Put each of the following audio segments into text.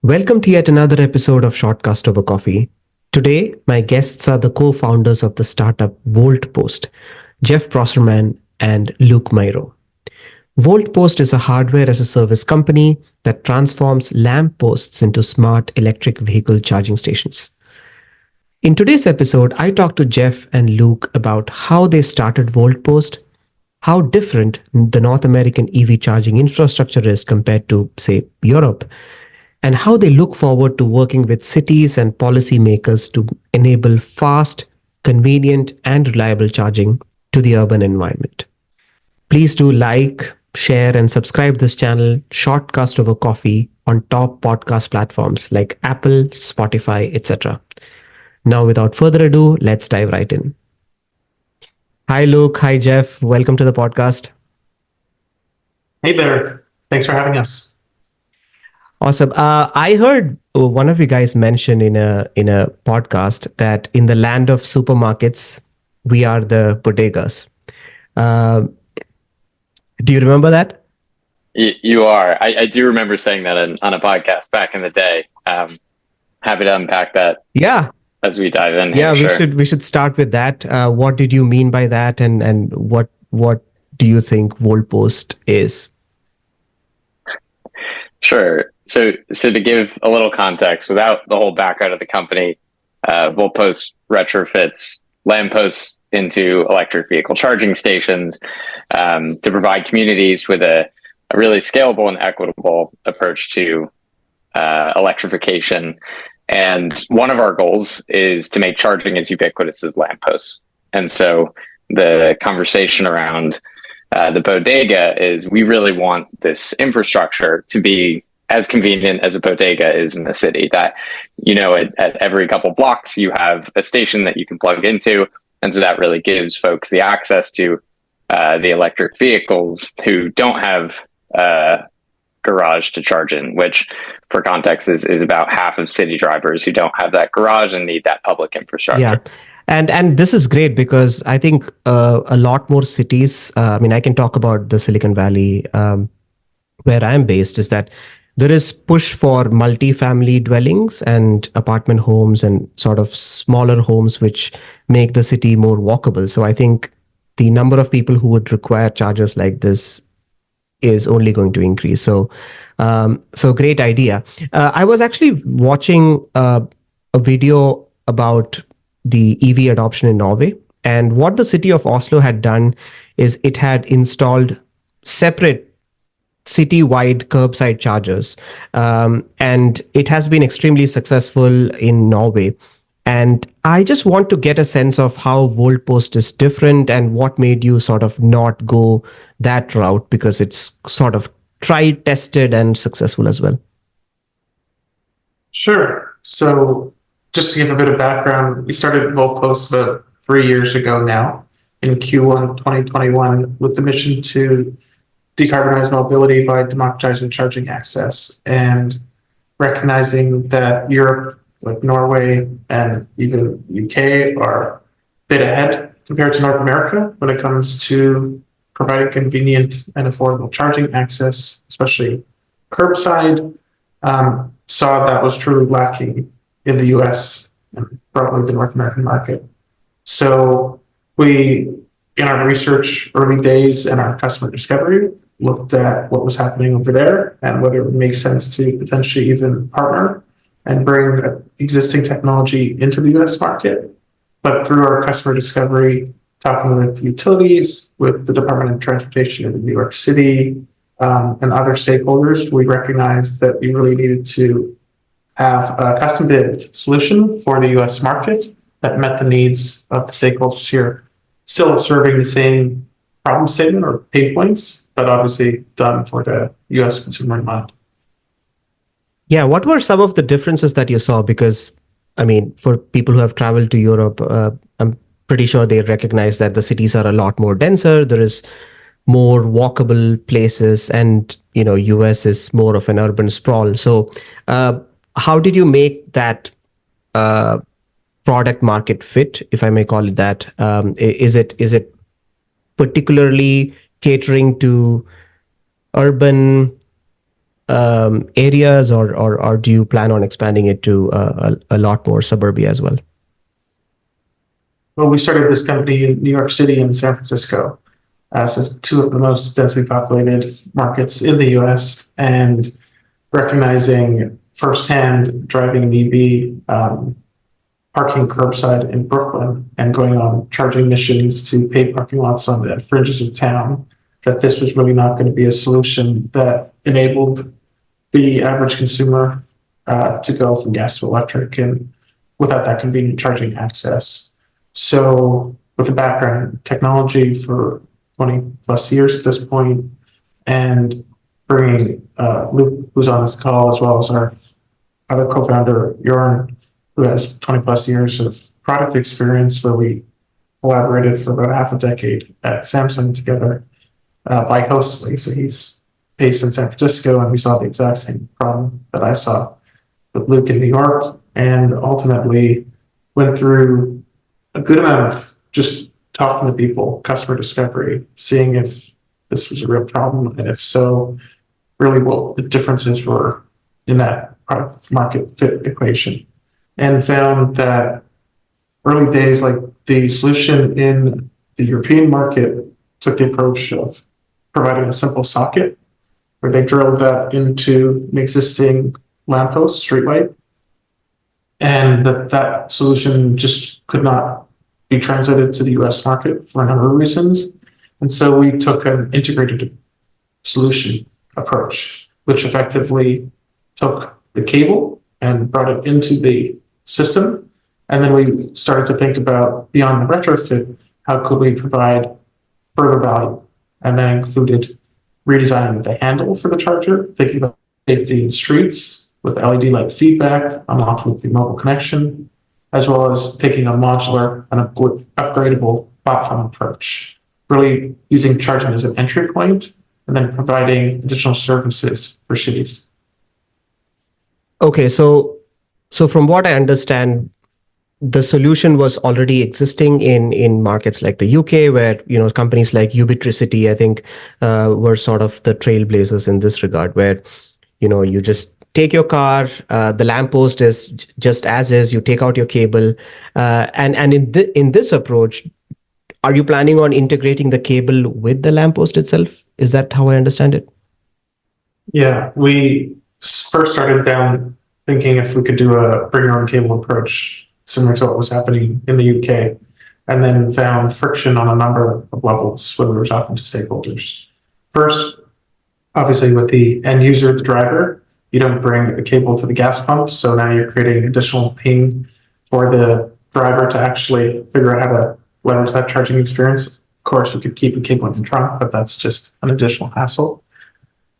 Welcome to yet another episode of Shortcast Over Coffee. Today, my guests are the co-founders of the startup Voltpost, Jeff Prosserman and Luke Mairo. Voltpost is a hardware as a service company that transforms lampposts into smart electric vehicle charging stations. In today's episode, I talked to Jeff and Luke about how they started Voltpost, how different the North American EV charging infrastructure is compared to, say, Europe, and how they look forward to working with cities and policymakers to enable fast, convenient, and reliable charging to the urban environment. Please do like, share, and subscribe this channel, Shortcast Over Coffee, on top podcast platforms like Apple, Spotify, etc. Now, without further ado, let's dive right in. Hi, Luke. Hi, Jeff. Welcome to the podcast. Hey there. Thanks for having us. Awesome. I heard one of you guys mention in a podcast that in the land of supermarkets, we are the bodegas. Do you remember that? You are. I do remember saying that on a podcast back in the day. Happy to unpack that. Yeah. As we dive in. Yeah, we should start with that. What did you mean by that, and what do you think Voltpost is? Sure. So to give a little context, without the whole background of the company, Voltpost retrofits lampposts into electric vehicle charging stations to provide communities with a really scalable and equitable approach to electrification. And one of our goals is to make charging as ubiquitous as lampposts. And so the conversation around the bodega is we really want this infrastructure to be as convenient as a bodega is in the city, that, you know, at every couple blocks, you have a station that you can plug into. And so that really gives folks the access to the electric vehicles who don't have a garage to charge in, which for context is about half of city drivers who don't have that garage and need that public infrastructure. Yeah. And this is great because I think a lot more cities, I can talk about the Silicon Valley where I'm based, is that there is push for multi-family dwellings and apartment homes and sort of smaller homes, which make the city more walkable. So I think the number of people who would require chargers like this is only going to increase. So great idea. I was actually watching a video about the EV adoption in Norway. And what the city of Oslo had done is it had installed separate city-wide curbside chargers. And it has been extremely successful in Norway. And I just want to get a sense of how Voltpost is different and what made you sort of not go that route, because it's sort of tried, tested, and successful as well. Sure. So just to give a bit of background, we started Voltpost about 3 years ago now in Q1 2021 with the mission to decarbonize mobility by democratizing charging access and recognizing that Europe, like Norway and even UK, are a bit ahead compared to North America when it comes to providing convenient and affordable charging access, especially curbside. Saw that was truly lacking in the US and probably the North American market. So we, in our research early days and our customer discovery, looked at what was happening over there and whether it would make sense to potentially even partner and bring existing technology into the US market. But through our customer discovery, talking with utilities, with the Department of Transportation in New York City, and other stakeholders, we recognized that we really needed to have a custom-built solution for the US market that met the needs of the stakeholders here, still serving the same problem statement or pain points, but obviously done for the US consumer in mind. Yeah, what were some of the differences that you saw? Because, for people who have traveled to Europe, I'm pretty sure they recognize that the cities are a lot more denser. There is more walkable places, and, US is more of an urban sprawl. So how did you make that product market fit, if I may call it that? Is it particularly catering to urban areas, or do you plan on expanding it to a lot more suburbia as well? Well, we started this company in New York City and San Francisco, so two of the most densely populated markets in the US, and recognizing firsthand driving an EV, parking curbside in Brooklyn and going on charging missions to paid parking lots on the fringes of town, that this was really not going to be a solution that enabled the average consumer to go from gas to electric and without that convenient charging access. So with a background in technology for 20 plus years at this point, and bringing Luke, who's on this call, as well as our other co-founder, Jorn, who has 20 plus years of product experience, where we collaborated for about half a decade at Samsung together bi-coastally. So he's based in San Francisco, and we saw the exact same problem that I saw with Luke in New York, and ultimately went through a good amount of just talking to people, customer discovery, seeing if this was a real problem, and if so, really what the differences were in that product market fit equation, and found that early days, like the solution in the European market took the approach of providing a simple socket where they drilled that into an existing lamppost streetlight, and that solution just could not be translated to the US market for a number of reasons. And so we took an integrated solution approach, which effectively took the cable and brought it into the system. And then we started to think about, beyond the retrofit, how could we provide further value? And that included redesigning the handle for the charger, thinking about safety in streets with LED light feedback, unlocked with the mobile connection, as well as taking a modular and upgradable platform approach, really using charging as an entry point and then providing additional services for cities. Okay, so from what I understand, the solution was already existing in markets like the UK, where companies like Ubitricity, I think, were sort of the trailblazers in this regard, where you just take your car, the lamppost is just as is, you take out your cable, and in this approach, are you planning on integrating the cable with the lamppost itself? Is that how I understand it? Yeah, we first started down thinking if we could do a bring your own cable approach, similar to what was happening in the UK, and then found friction on a number of levels when we were talking to stakeholders. First, obviously with the end user, the driver, you don't bring a cable to the gas pump, so now you're creating additional pain for the driver to actually figure out how to leverage that charging experience. Of course, you could keep a cable in the trunk, but that's just an additional hassle.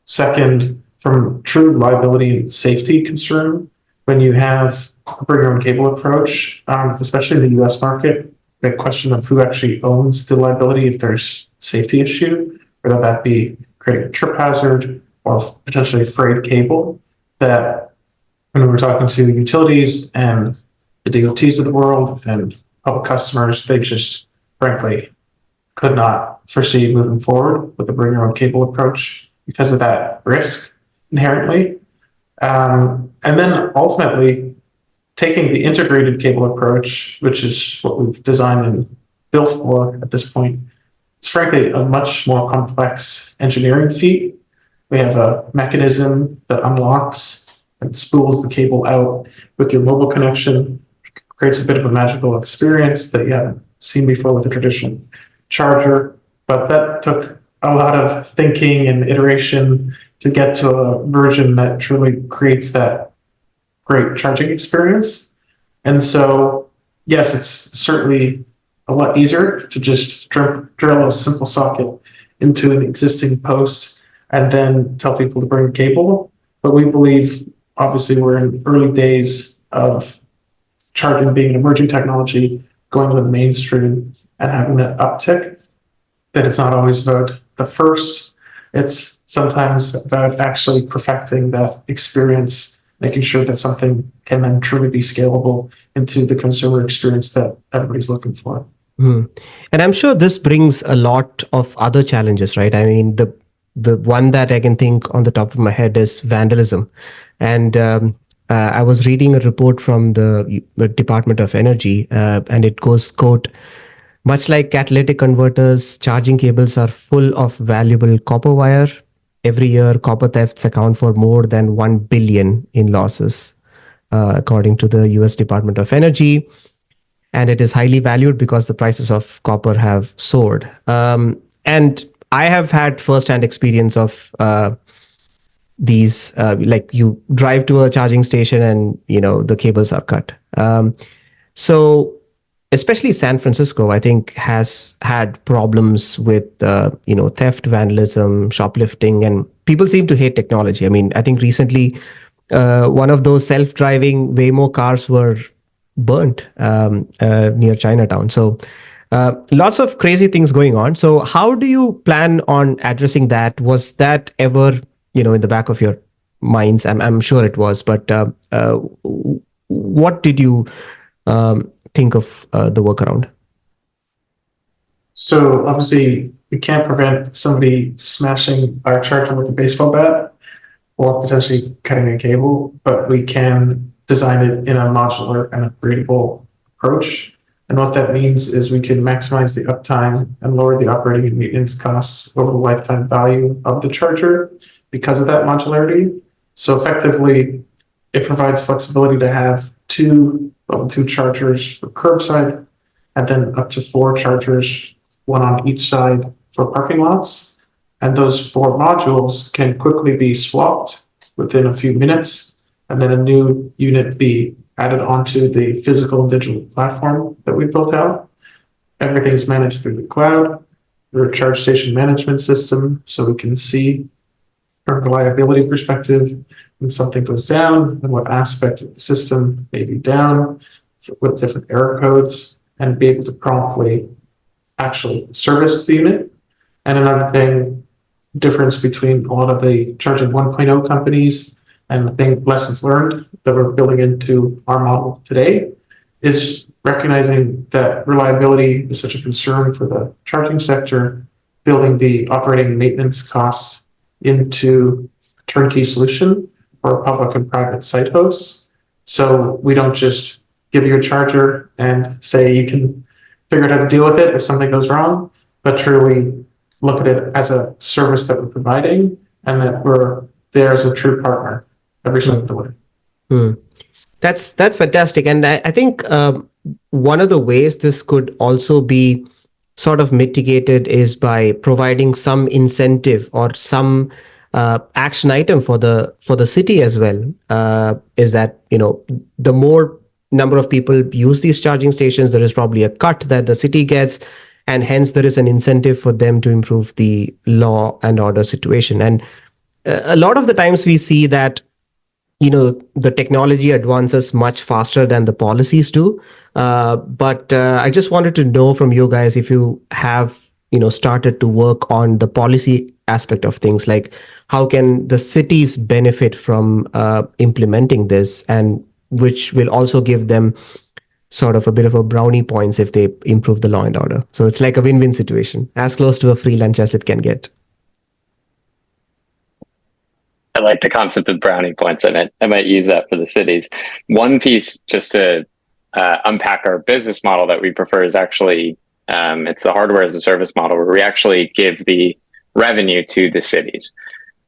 Second, from true liability and safety concern, when you have a bring your own cable approach, especially in the US market, the question of who actually owns the liability if there's a safety issue, whether that be creating a trip hazard or potentially frayed cable, that when we were talking to utilities and the DOTs of the world and public customers, they just frankly could not foresee moving forward with the bring your own cable approach because of that risk inherently. And then ultimately taking the integrated cable approach, which is what we've designed and built for at this point, it's frankly a much more complex engineering feat. We have a mechanism that unlocks and spools the cable out with your mobile connection, creates a bit of a magical experience that you haven't seen before with a traditional charger. But that took a lot of thinking and iteration to get to a version that truly creates that great charging experience. And so, yes, it's certainly a lot easier to just drill a simple socket into an existing post and then tell people to bring a cable. But we believe, obviously, we're in early days of charging being an emerging technology, going to the mainstream and having that uptick, that it's not always about the first. It's sometimes about actually perfecting that experience, making sure that something can then truly be scalable into the consumer experience that everybody's looking for. And I'm sure this brings a lot of other challenges, right? I mean, the one that I can think on the top of my head is vandalism. And I was reading a report from the Department of Energy, and it goes, quote, much like catalytic converters, charging cables are full of valuable copper wire. Every year, copper thefts account for more than 1 billion in losses, according to the US Department of Energy. And it is highly valued because the prices of copper have soared. And I have had firsthand experience of these, like you drive to a charging station and, the cables are cut. So especially San Francisco, I think, has had problems with theft, vandalism, shoplifting, and people seem to hate technology. I mean, I think recently one of those self-driving Waymo cars were burnt near Chinatown. So lots of crazy things going on. So how do you plan on addressing that? Was that ever in the back of your minds? I'm sure it was, but what did you think of the workaround? So obviously we can't prevent somebody smashing our charger with a baseball bat or potentially cutting a cable, but we can design it in a modular and upgradable approach. And what that means is we can maximize the uptime and lower the operating and maintenance costs over the lifetime value of the charger because of that modularity. So effectively, it provides flexibility to have two level 2 chargers for curbside and then up to 4 chargers, one on each side for parking lots. And those 4 modules can quickly be swapped within a few minutes, and then a new unit be added onto the physical and digital platform that we built out. Everything's managed through the cloud, through a charge station management system, so we can see from a reliability perspective when something goes down and what aspect of the system may be down with different error codes, and be able to promptly actually service the unit. And another thing, difference between a lot of the charging 1.0 companies and the thing lessons learned that we're building into our model today is recognizing that reliability is such a concern for the charging sector, building the operating and maintenance costs into a turnkey solution for public and private site hosts. So we don't just give you a charger and say you can figure out how to deal with it if something goes wrong, but truly look at it as a service that we're providing and that we're there as a true partner every step of the way. That's fantastic. And I think one of the ways this could also be sort of mitigated is by providing some incentive or some action item for the city as well. Is that the more number of people use these charging stations, there is probably a cut that the city gets, and hence there is an incentive for them to improve the law and order situation. And a lot of the times we see that the technology advances much faster than the policies do. But I just wanted to know from you guys if you have started to work on the policy aspect of things, like how can the cities benefit from implementing this, and which will also give them sort of a bit of a brownie points if they improve the law and order. So it's like a win-win situation, as close to a free lunch as it can get. I like the concept of brownie points. I might use that for the cities. One piece, just to unpack our business model that we prefer, is actually it's the hardware as a service model, where we actually give the revenue to the cities.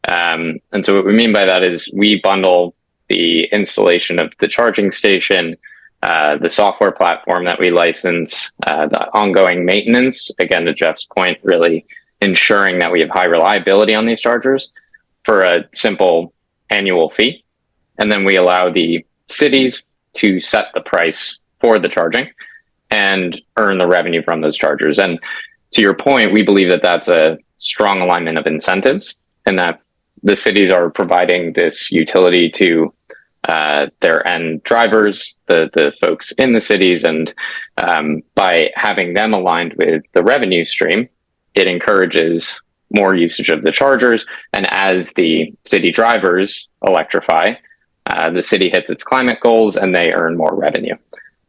And so what we mean by that is we bundle the installation of the charging station, the software platform that we license, the ongoing maintenance, again, to Jeff's point, really ensuring that we have high reliability on these chargers for a simple annual fee. And then we allow the cities to set the price for the charging and earn the revenue from those chargers. And to your point, we believe that that's a strong alignment of incentives, and that the cities are providing this utility to their end drivers, the folks in the cities, and by having them aligned with the revenue stream, it encourages more usage of the chargers. And as the city drivers electrify, the city hits its climate goals and they earn more revenue.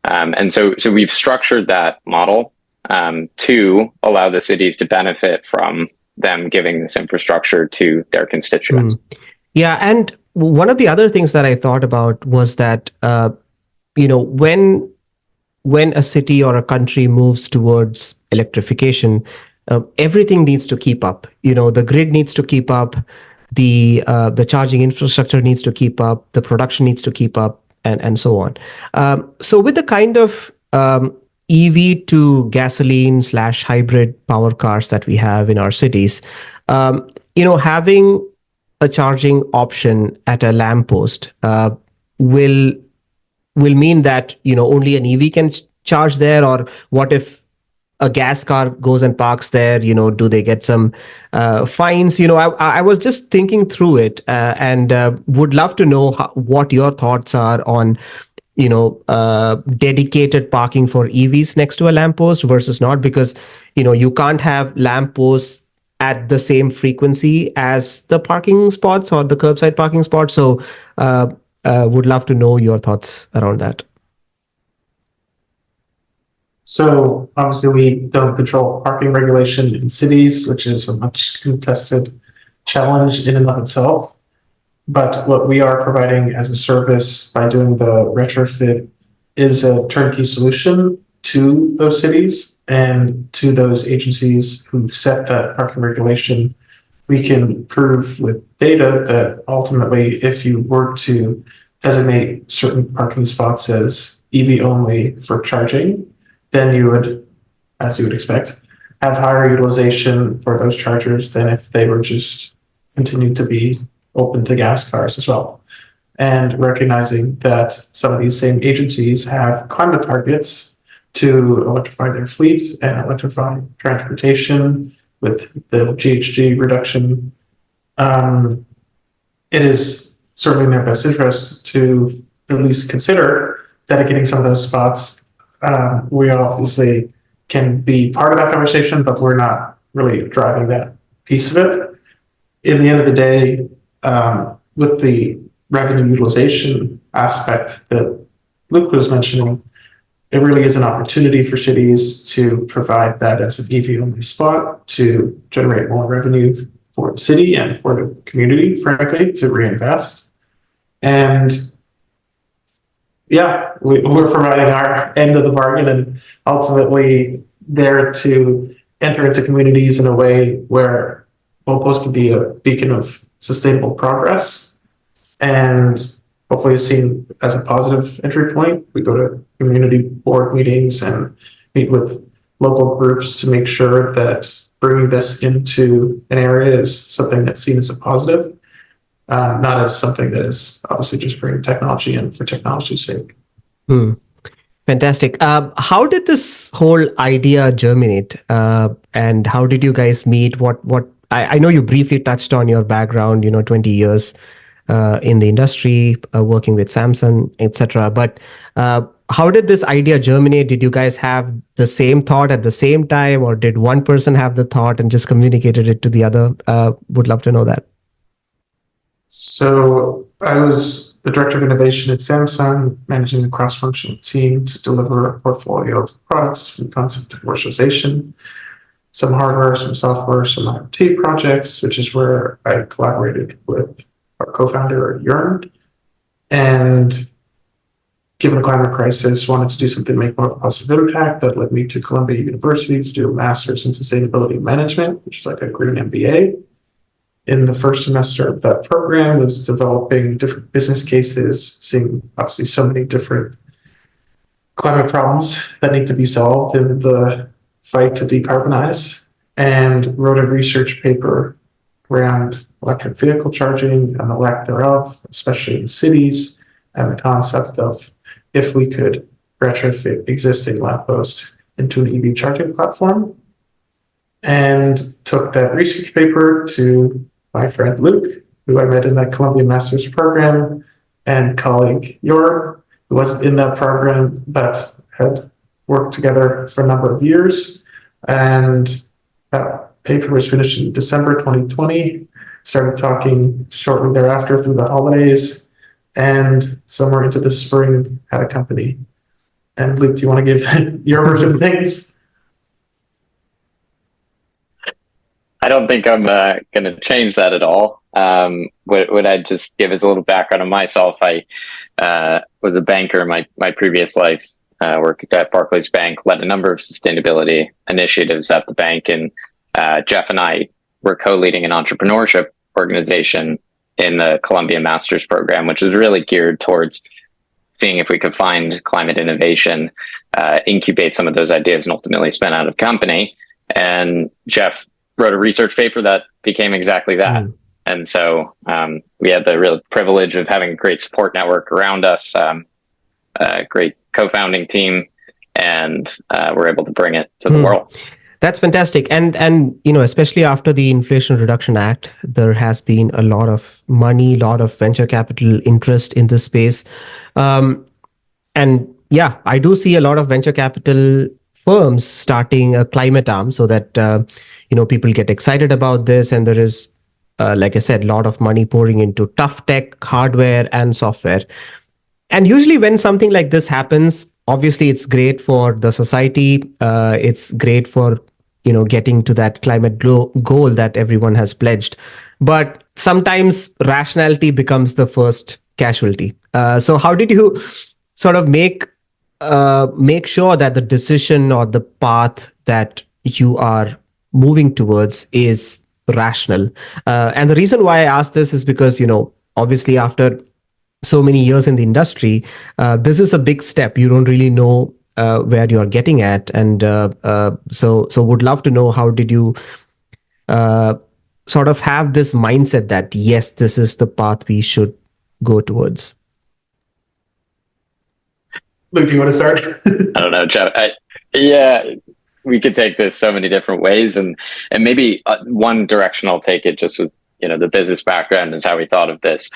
And so we've structured that model to allow the cities to benefit from them giving this infrastructure to their constituents. Yeah, and one of the other things that I thought about was that when a city or a country moves towards electrification, everything needs to keep up. The grid needs to keep up, the charging infrastructure needs to keep up, the production needs to keep up, and so on. So with the kind of EV to gasoline/hybrid power cars that we have in our cities, having a charging option at a lamppost will mean that only an EV can charge there, or what if a gas car goes and parks there? Do they get some fines? I was just thinking through it, and would love to know what your thoughts are on dedicated parking for EVs next to a lamppost versus not, because you can't have lampposts at the same frequency as the parking spots or the curbside parking spots. So would love to know your thoughts around that. So obviously we don't control parking regulation in cities, which is a much contested challenge in and of itself. But what we are providing as a service by doing the retrofit is a turnkey solution to those cities and to those agencies who set that parking regulation. We can prove with data that ultimately, if you were to designate certain parking spots as EV only for charging, then you would, as you would expect, have higher utilization for those chargers than if they were just continued to be open to gas cars as well. And recognizing that some of these same agencies have climate targets to electrify their fleets and electrify transportation with the GHG reduction, it is certainly in their best interest to at least consider dedicating some of those spots. We obviously can be part of that conversation, but we're not really driving that piece of it. In the end of the day, with the revenue utilization aspect that Luke was mentioning, it really is an opportunity for cities to provide that as an EV-only spot to generate more revenue for the city and for the community, frankly, to reinvest. And yeah, we're providing our end of the bargain and ultimately there to enter into communities in a way where Voltpost can be a beacon of sustainable progress and hopefully is seen as a positive entry point. We go to community board meetings and meet with local groups to make sure that bringing this into an area is something that's seen as a positive, not as something that is obviously just bringing technology in for technology's sake. Fantastic. How did this whole idea germinate? And how did you guys meet? I know you briefly touched on your background, 20 years in the industry, working with Samsung, etc. But how did this idea germinate? Did you guys have the same thought at the same time, or did one person have the thought and just communicated it to the other? Would love to know that. So I was the director of innovation at Samsung, managing a cross-functional team to deliver a portfolio of products from concept to commercialization, some hardware, some software, some IoT projects, which is where I collaborated with our co-founder, Jörn. And given the climate crisis, wanted to do something to make more of a positive impact. That led me to Columbia University to do a master's in sustainability management, which is like a green MBA. In the first semester of that program, was developing different business cases, seeing obviously so many different climate problems that need to be solved in the fight to decarbonize, and wrote a research paper around electric vehicle charging and the lack thereof, especially in cities, and the concept of if we could retrofit existing lampposts into an EV charging platform. And took that research paper to my friend Luke, who I met in that Columbia Master's program, and colleague Jörn, who wasn't in that program, but had worked together for a number of years. And that paper was finished in December 2020, started talking shortly thereafter through the holidays, and somewhere into the spring had a company. And Luke, do you want to give your version of things? I don't think I'm going to change that at all. What I'd just give as a little background on myself, I was a banker in my previous life, worked at Barclays Bank, led a number of sustainability initiatives at the bank, and Jeff and I were co-leading an entrepreneurship organization in the Columbia Master's Program, which was really geared towards seeing if we could find climate innovation, incubate some of those ideas, and ultimately spin out of company. And Jeff wrote a research paper that became exactly that. And so we had the real privilege of having a great support network around us, a great co-founding team, and we're able to bring it to the world. That's fantastic. And especially after the Inflation Reduction Act, there has been a lot of money, a lot of venture capital interest in this space. And yeah, I do see a lot of venture capital firms starting a climate arm so that, people get excited about this. And there is, like I said, a lot of money pouring into tough tech, hardware, and software. And usually when something like this happens, obviously it's great for the society. It's great for, getting to that climate goal that everyone has pledged. But sometimes rationality becomes the first casualty. So how did you sort of make sure that the decision or the path that you are moving towards is rational? And the reason why I ask this is because, obviously after so many years in the industry, this is a big step. You don't really know where you're getting at. And so would love to know, how did you sort of have this mindset that, yes, this is the path we should go towards? Luke, do you want to start? I don't know, Jeff. Yeah, we could take this so many different ways, and maybe one direction I'll take it, just with the business background, is how we thought of this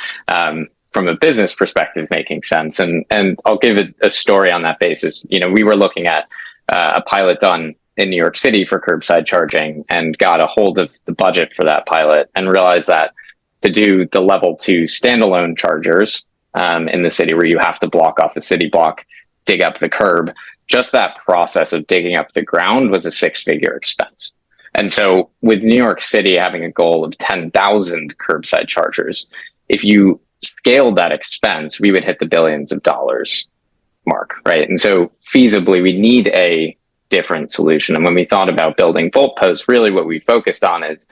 from a business perspective, making sense. And I'll give it a story on that basis. We were looking at a pilot done in New York City for curbside charging, and got a hold of the budget for that pilot, and realized that to do the level 2 standalone chargers in the city, where you have to block off a city block, dig up the curb, just that process of digging up the ground was a 6-figure expense. And so with New York City having a goal of 10,000 curbside chargers, if you scaled that expense, we would hit the billions of dollars mark, right? And so feasibly, we need a different solution. And when we thought about building Voltpost, really what we focused on is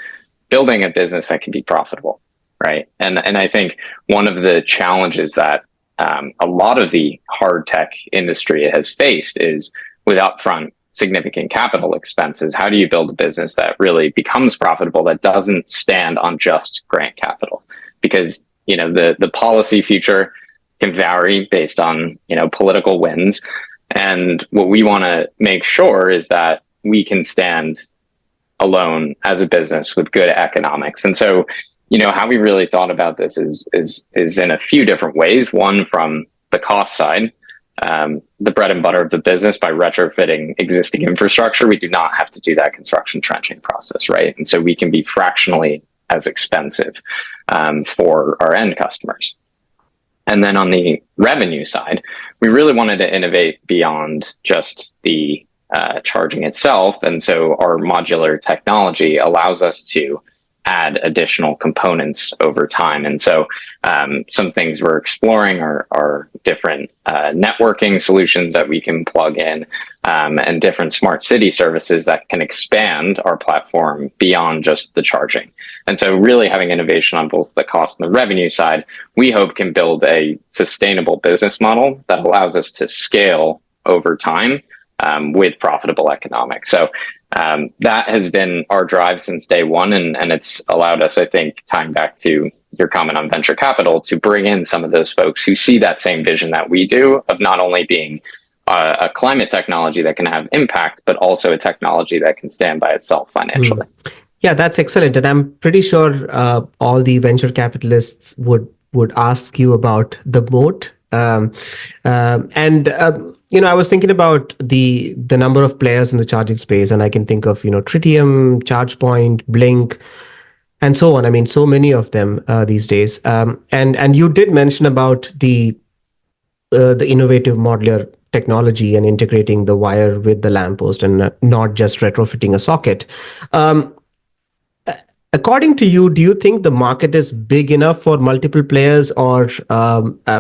building a business that can be profitable, right? And I think one of the challenges that a lot of the hard tech industry has faced is, with upfront significant capital expenses, how do you build a business that really becomes profitable, that doesn't stand on just grant capital? Because the policy future can vary based on political winds, and what we want to make sure is that we can stand alone as a business with good economics. And so how we really thought about this is in a few different ways. One, from the cost side, the bread and butter of the business, by retrofitting existing infrastructure, we do not have to do that construction trenching process, right? And so we can be fractionally as expensive for our end customers. And then on the revenue side, we really wanted to innovate beyond just the charging itself. And so our modular technology allows us to add additional components over time. And so some things we're exploring are different networking solutions that we can plug in, and different smart city services that can expand our platform beyond just the charging. And so really having innovation on both the cost and the revenue side, we hope can build a sustainable business model that allows us to scale over time with profitable economics. So that has been our drive since day one, and it's allowed us, I think, tying back to your comment on venture capital, to bring in some of those folks who see that same vision that we do, of not only being a climate technology that can have impact, but also a technology that can stand by itself financially. Yeah, that's excellent. And I'm pretty sure all the venture capitalists would ask you about the moat. I was thinking about the number of players in the charging space, and I can think of, Tritium, ChargePoint, Blink, and so on. I mean, so many of them these days. And you did mention about the innovative modular technology and integrating the wire with the lamppost, and not just retrofitting a socket. According to you, do you think the market is big enough for multiple players, or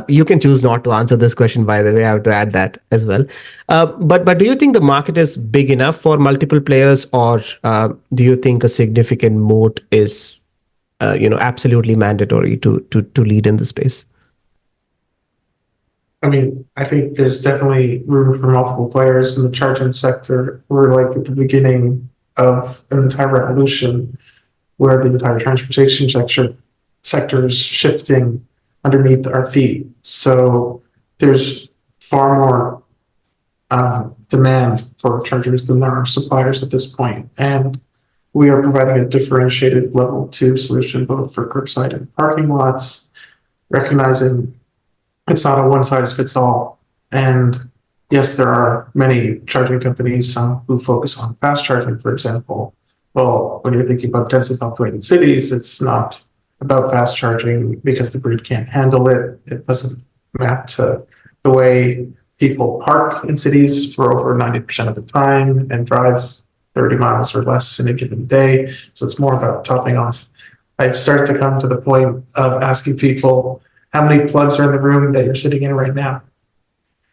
you can choose not to answer this question? By the way, I have to add that as well. But do you think the market is big enough for multiple players, or do you think a significant moat is absolutely mandatory to lead in the space? I mean, I think there's definitely room for multiple players in the charging sector. We're like at the beginning of an entire revolution where the entire transportation sector is shifting underneath our feet. So there's far more demand for chargers than there are suppliers at this point. And we are providing a differentiated level 2 solution both for curbside and parking lots, recognizing it's not a one size fits all. And yes, there are many charging companies who focus on fast charging, for example. Well, when you're thinking about densely populated cities, it's not about fast charging because the grid can't handle it. It doesn't map to the way people park in cities for over 90% of the time and drive 30 miles or less in a given day. So it's more about topping off. I've started to come to the point of asking people, how many plugs are in the room that you're sitting in right now?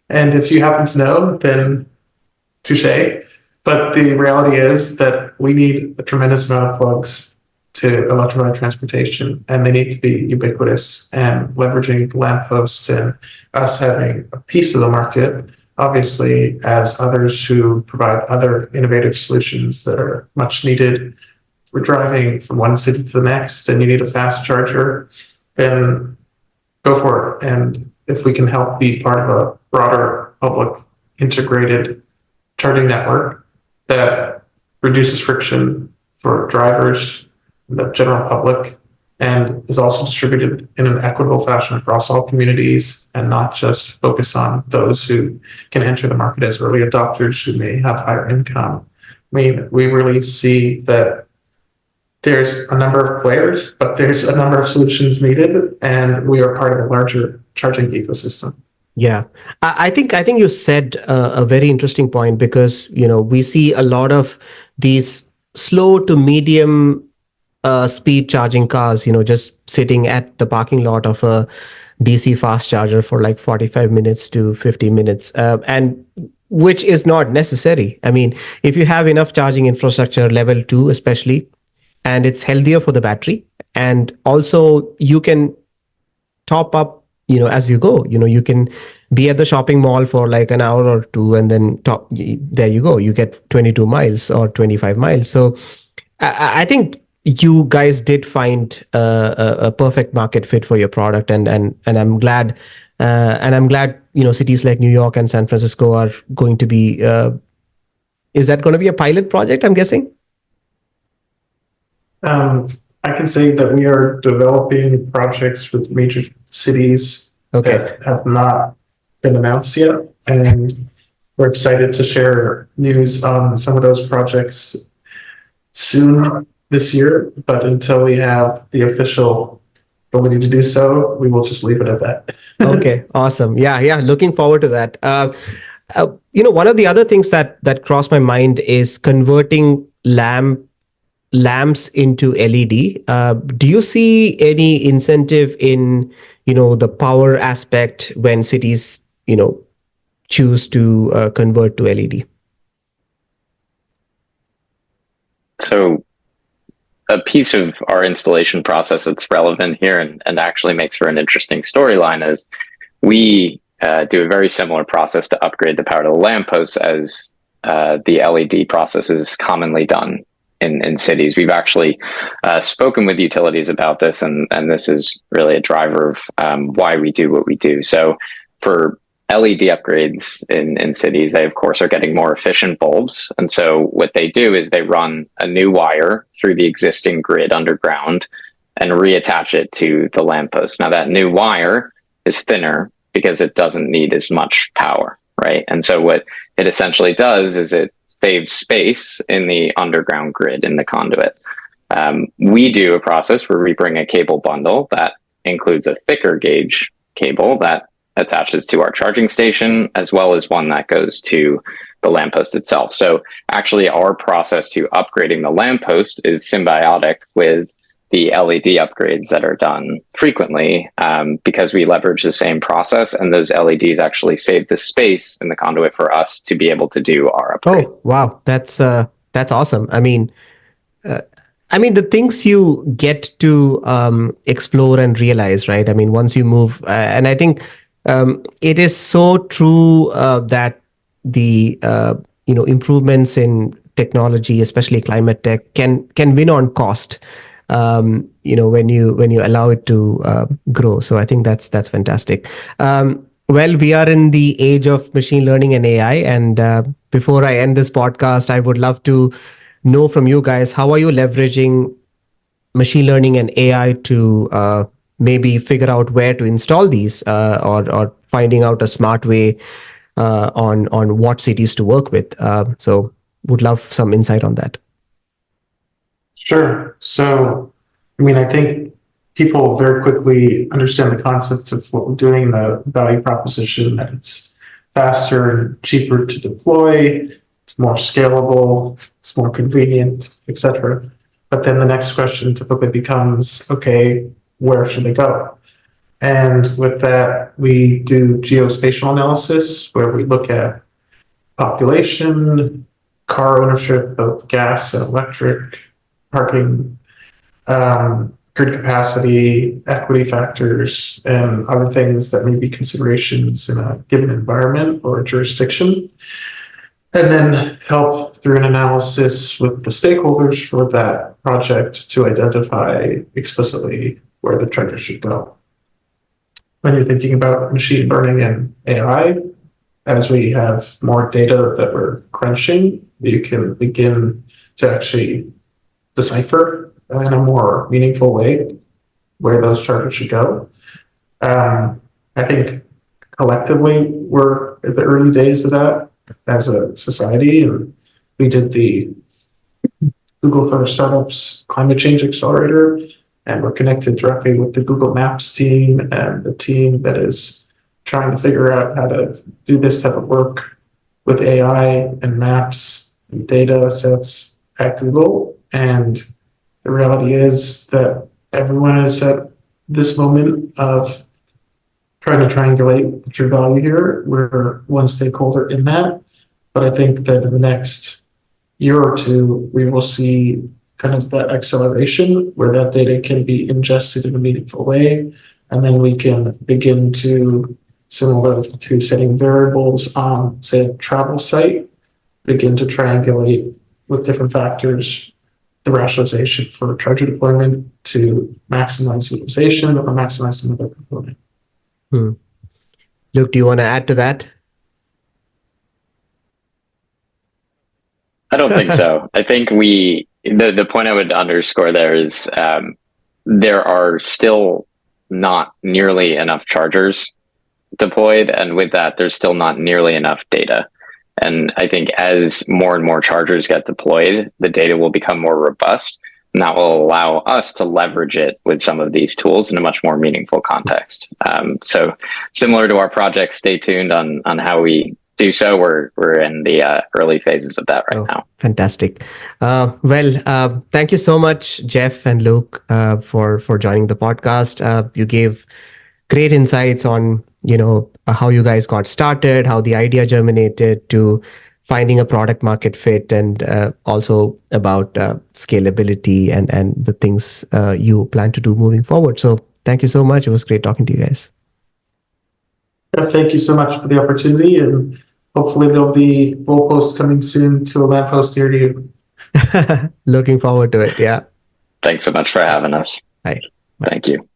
And if you happen to know, then touche. But the reality is that we need a tremendous amount of plugs to electrify transportation, and they need to be ubiquitous. And leveraging lampposts and us having a piece of the market, obviously, as others who provide other innovative solutions that are much needed. If we're driving from one city to the next and you need a fast charger, then go for it. And if we can help be part of a broader public integrated charging network that reduces friction for drivers, the general public, and is also distributed in an equitable fashion across all communities and not just focus on those who can enter the market as early adopters who may have higher income. I mean, we really see that there's a number of players, but there's a number of solutions needed, and we are part of a larger charging ecosystem. Yeah, I think you said a very interesting point, because we see a lot of these slow to medium speed charging cars, just sitting at the parking lot of a DC fast charger for like 45 minutes to 50 minutes, and which is not necessary. I mean, if you have enough charging infrastructure, level 2 especially, and it's healthier for the battery, and also you can top up as you go. You can be at the shopping mall for like an hour or two, and then there you go, you get 22 miles or 25 miles. So I think you guys did find a perfect market fit for your product, and I'm glad, cities like New York and San Francisco are going to be is that going to be a pilot project, I'm guessing? I can say that we are developing projects with major cities that have not been announced yet, and we're excited to share news on some of those projects soon this year. But until we have the official ability to do so, we will just leave it at that. Okay, awesome. Yeah, looking forward to that. One of the other things that crossed my mind is converting lamps into LED. Do you see any incentive in the power aspect when cities choose to convert to LED? So a piece of our installation process that's relevant here and actually makes for an interesting storyline is we do a very similar process to upgrade the power to the lampposts as the LED process is commonly done in cities. We've actually spoken with utilities about this, and this is really a driver of why we do what we do. So for LED upgrades in cities, they of course are getting more efficient bulbs. And so what they do is they run a new wire through the existing grid underground and reattach it to the lamppost. Now that new wire is thinner because it doesn't need as much power, right? And so what it essentially does is it saves space in the underground grid in the conduit. We do a process where we bring a cable bundle that includes a thicker gauge cable that attaches to our charging station, as well as one that goes to the lamppost itself. So actually our process to upgrading the lamppost is symbiotic with the LED upgrades that are done frequently, because we leverage the same process, and those LEDs actually save the space in the conduit for us to be able to do our upgrade. Oh, wow. That's awesome. The things you get to explore and realize, right? I mean, once you move, and I think it is so true that the improvements in technology, especially climate tech, can win on cost. When you allow it to grow. So I think that's fantastic. Well, we are in the age of machine learning and AI, and before I end this podcast, I would love to know from you guys, how are you leveraging machine learning and AI to maybe figure out where to install these, or finding out a smart way on what cities to work with. So would love some insight on that. Sure. So, I think people very quickly understand the concept of what we're doing, the value proposition, that it's faster and cheaper to deploy, it's more scalable, it's more convenient, etc. But then the next question typically becomes, okay, where should they go? And with that, we do geospatial analysis, where we look at population, car ownership, both gas and electric, parking, grid capacity, equity factors, and other things that may be considerations in a given environment or jurisdiction. And then help through an analysis with the stakeholders for that project to identify explicitly where the charger should go. When you're thinking about machine learning and AI, as we have more data that we're crunching, you can begin to actually decipher in a more meaningful way where those chargers should go. I think collectively we're at the early days of that as a society, and we did the Google for Startups Climate Change Accelerator, and we're connected directly with the Google Maps team and the team that is trying to figure out how to do this type of work with AI and maps and data sets at Google. And the reality is that everyone is at this moment of trying to triangulate the true value here. We're one stakeholder in that. But I think that in the next year or two, we will see kind of that acceleration where that data can be ingested in a meaningful way. And then we can begin to, similar to setting variables on, say, a travel site, begin to triangulate with different factors the rationalization for charger deployment to maximize utilization or maximize some other component. Luke, do you want to add to that? I don't think so. I think the point I would underscore there is there are still not nearly enough chargers deployed, and with that, there's still not nearly enough data. And I think as more and more chargers get deployed, the data will become more robust, and that will allow us to leverage it with some of these tools in a much more meaningful context. So similar to our project, stay tuned on how we do so. We're in the early phases of that right now. Fantastic. Thank you so much, Jeff and Luke, for joining the podcast. You gave great insights on how you guys got started, how the idea germinated to finding a product market fit, and also about scalability and the things you plan to do moving forward. So thank you so much. It was great talking to you guys. Thank you so much for the opportunity, and hopefully there'll be Voltpost coming soon to a lamppost near you. Looking forward to it. Yeah. Thanks so much for having us. Bye. Thank you.